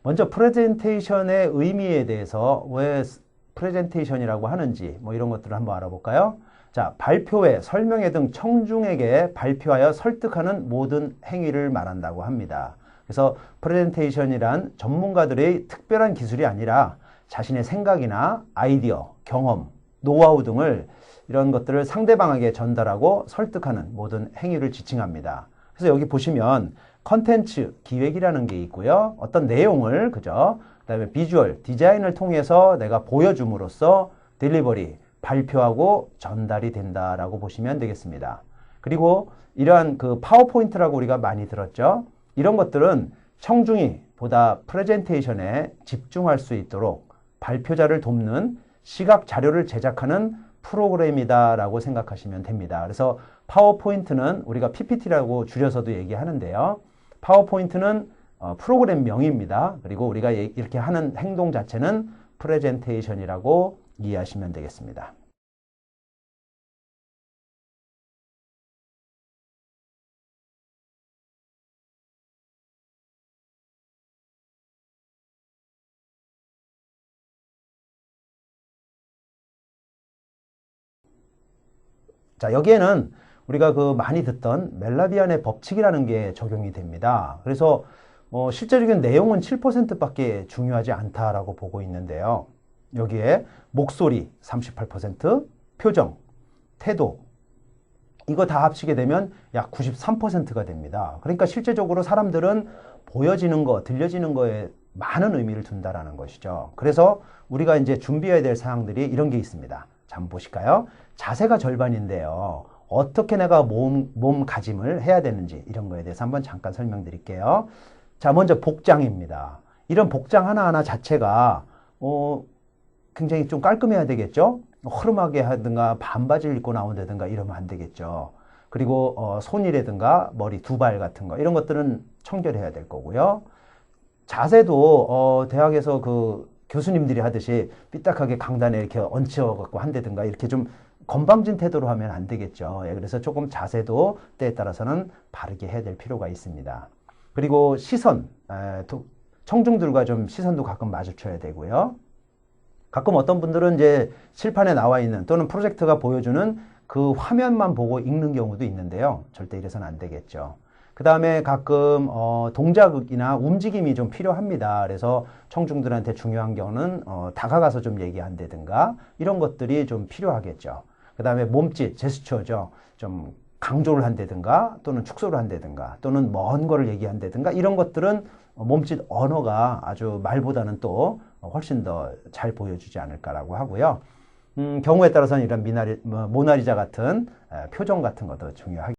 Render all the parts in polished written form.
먼저 프레젠테이션의 의미에 대해서 왜 프레젠테이션이라고 하는지 뭐 이런 것들을 한번 알아볼까요? 자, 발표회, 설명회 등 청중에게 발표하여 설득하는 모든 행위를 말한다고 합니다. 그래서 프레젠테이션이란 전문가들의 특별한 기술이 아니라 자신의 생각이나 아이디어, 경험, 노하우 등을 이런 것들을 상대방에게 전달하고 설득하는 모든 행위를 지칭합니다. 그래서 여기 보시면 컨텐츠, 기획이라는 게 있고요. 어떤 내용을, 그죠? 그 다음에 비주얼, 디자인을 통해서 내가 보여줌으로써 딜리버리, 발표하고 전달이 된다라고 보시면 되겠습니다. 그리고 이러한 그 파워포인트라고 우리가 많이 들었죠. 이런 것들은 청중이 보다 프레젠테이션에 집중할 수 있도록 발표자를 돕는 시각 자료를 제작하는 프로그램이다라고 생각하시면 됩니다. 그래서 파워포인트는 우리가 PPT라고 줄여서도 얘기하는데요. 파워포인트는 프로그램 명입니다. 그리고 우리가 이렇게 하는 행동 자체는 프레젠테이션이라고 이해하시면 되겠습니다. 자, 여기에는 우리가 그 많이 듣던 멜라비안의 법칙이라는 게 적용이 됩니다. 그래서 실제적인 내용은 7%밖에 중요하지 않다라고 보고 있는데요. 여기에 목소리 38%, 표정, 태도, 이거 다 합치게 되면 약 93%가 됩니다. 그러니까 실제적으로 사람들은 보여지는 거, 들려지는 거에 많은 의미를 둔다라는 것이죠. 그래서 우리가 이제 준비해야 될 사항들이 이런 게 있습니다. 자, 한번 보실까요? 자세가 절반인데요. 어떻게 내가 몸가짐을 해야 되는지 이런 거에 대해서 한번 잠깐 설명드릴게요. 자, 먼저 복장입니다. 이런 복장 하나하나 자체가 굉장히 좀 깔끔해야 되겠죠? 허름하게 하든가 반바지를 입고 나온다든가 이러면 안 되겠죠. 그리고 손이라든가 머리 두발 같은 거 이런 것들은 청결해야 될 거고요. 자세도 대학에서 그 교수님들이 하듯이 삐딱하게 강단에 이렇게 얹혀 갖고 한다든가 이렇게 좀 건방진 태도로 하면 안 되겠죠. 예, 그래서 조금 자세도 때에 따라서는 바르게 해야 될 필요가 있습니다. 그리고 시선, 청중들과 좀 시선도 가끔 마주쳐야 되고요. 가끔 어떤 분들은 이제 칠판에 나와 있는 또는 프로젝트가 보여주는 그 화면만 보고 읽는 경우도 있는데요. 절대 이래서는 안 되겠죠. 그 다음에 가끔 동작이나 움직임이 좀 필요합니다. 그래서 청중들한테 중요한 경우는 다가가서 좀 얘기한다든가 이런 것들이 좀 필요하겠죠. 그 다음에 몸짓, 제스처죠. 좀 강조를 한다든가 또는 축소를 한다든가 또는 먼 거를 얘기한다든가 이런 것들은 몸짓 언어가 아주 말보다는 또 훨씬 더 잘 보여주지 않을까라고 하고요. 경우에 따라서는 이런 모나리자 같은 표정 같은 것도 중요하겠습니다.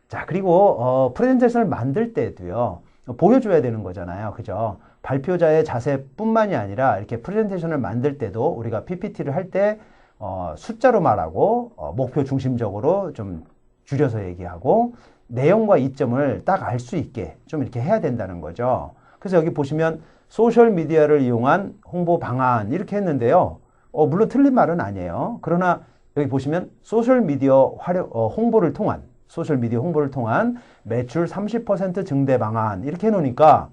자, 그리고 프레젠테이션을 만들 때도요. 보여줘야 되는 거잖아요. 그죠? 발표자의 자세뿐만이 아니라 이렇게 프레젠테이션을 만들 때도 우리가 PPT를 할 때 숫자로 말하고 목표 중심적으로 좀 줄여서 얘기하고 내용과 이점을 딱 알 수 있게 좀 이렇게 해야 된다는 거죠. 그래서 여기 보시면 소셜 미디어를 이용한 홍보 방안 이렇게 했는데요. 물론 틀린 말은 아니에요. 그러나 여기 보시면 소셜 미디어 홍보를 통한 매출 30% 증대 방안 이렇게 해놓으니까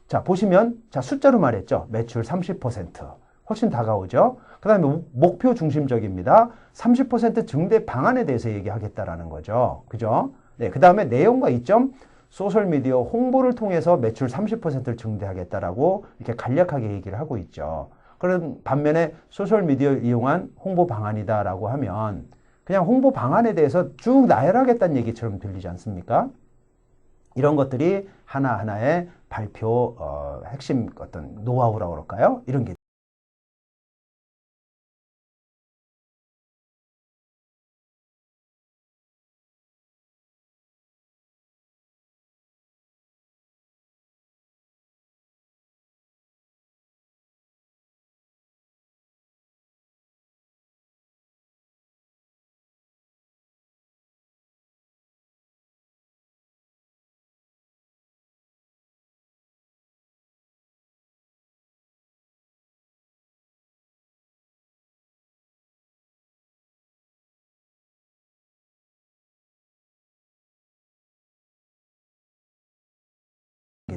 자 보시면 자 숫자로 말했죠. 매출 30% 훨씬 다가오죠. 그 다음에 목표 중심적입니다. 30% 증대 방안에 대해서 얘기하겠다라는 거죠. 그죠? 네, 그 다음에 내용과 이점 소셜미디어 홍보를 통해서 매출 30%를 증대하겠다라고 이렇게 간략하게 얘기를 하고 있죠. 그런 반면에 소셜미디어를 이용한 홍보 방안이다라고 하면 그냥 홍보 방안에 대해서 쭉 나열하겠다는 얘기처럼 들리지 않습니까? 이런 것들이 하나하나의 발표 핵심 어떤 노하우라고 그럴까요? 이런 게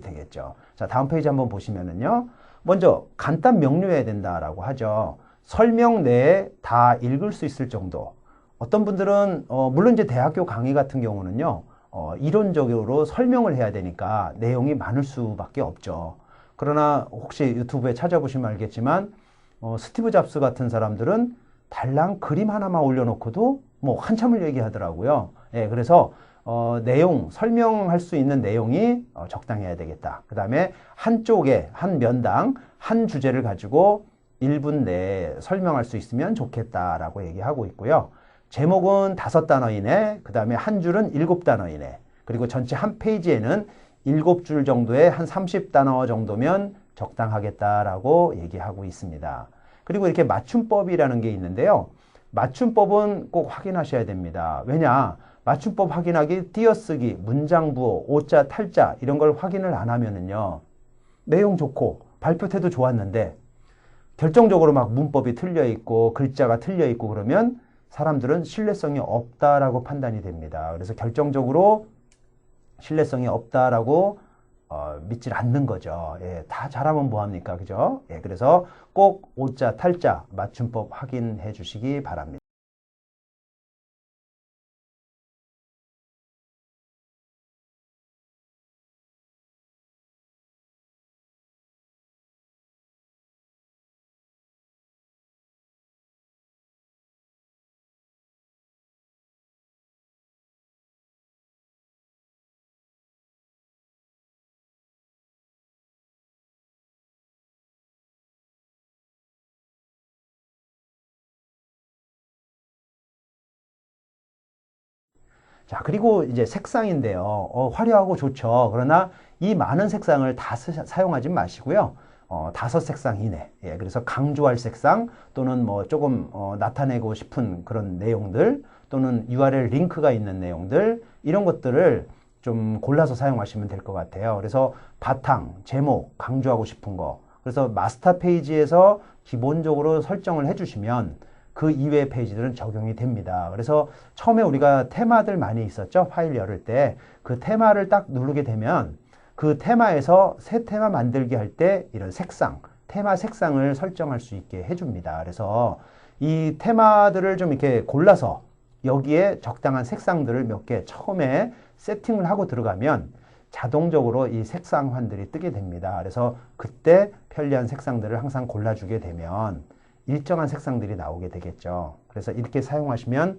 생각이 되겠죠. 자, 다음 페이지 한번 보시면은요. 먼저 간단 명료해야 된다라고 하죠. 설명 내에 다 읽을 수 있을 정도. 어떤 분들은 물론 이제 대학교 강의 같은 경우는요. 이론적으로 설명을 해야 되니까 내용이 많을 수밖에 없죠. 그러나 혹시 유튜브에 찾아보시면 알겠지만 스티브 잡스 같은 사람들은 달랑 그림 하나만 올려놓고도 뭐 한참을 얘기하더라고요. 예, 그래서 내용, 설명할 수 있는 내용이 적당해야 되겠다. 그 다음에 한쪽에, 한 면당, 한 주제를 가지고 1분 내에 설명할 수 있으면 좋겠다라고 얘기하고 있고요. 제목은 5단어 이내, 그 다음에 한 줄은 7단어 이내, 그리고 전체 한 페이지에는 7줄 정도의 한 30단어 정도면 적당하겠다라고 얘기하고 있습니다. 그리고 이렇게 맞춤법이라는 게 있는데요. 맞춤법은 꼭 확인하셔야 됩니다. 왜냐? 맞춤법 확인하기, 띄어쓰기, 문장 부호, 오자, 탈자 이런 걸 확인을 안 하면은요. 내용 좋고 발표 태도 좋았는데 결정적으로 막 문법이 틀려 있고 글자가 틀려 있고 그러면 사람들은 신뢰성이 없다라고 판단이 됩니다. 그래서 결정적으로 신뢰성이 없다라고 믿질 않는 거죠. 예, 다 잘하면 뭐합니까? 그죠? 예, 그래서 꼭 오자, 탈자, 맞춤법 확인해 주시기 바랍니다. 자, 그리고 이제 색상인데요. 화려하고 좋죠. 그러나 이 많은 색상을 다 사용하지 마시고요. 5색상 이내. 예, 그래서 강조할 색상 또는 뭐 조금 나타내고 싶은 그런 내용들 또는 URL 링크가 있는 내용들 이런 것들을 좀 골라서 사용하시면 될 것 같아요. 그래서 바탕, 제목, 강조하고 싶은 거. 그래서 마스터 페이지에서 기본적으로 설정을 해주시면 그 이외의 페이지들은 적용이 됩니다. 그래서 처음에 우리가 테마들 많이 있었죠. 파일 열을 때 그 테마를 딱 누르게 되면 그 테마에서 새 테마 만들기 할 때 이런 색상, 테마 색상을 설정할 수 있게 해줍니다. 그래서 이 테마들을 좀 이렇게 골라서 여기에 적당한 색상들을 몇 개 처음에 세팅을 하고 들어가면 자동적으로 이 색상환들이 뜨게 됩니다. 그래서 그때 편리한 색상들을 항상 골라주게 되면 일정한 색상들이 나오게 되겠죠. 그래서 이렇게 사용하시면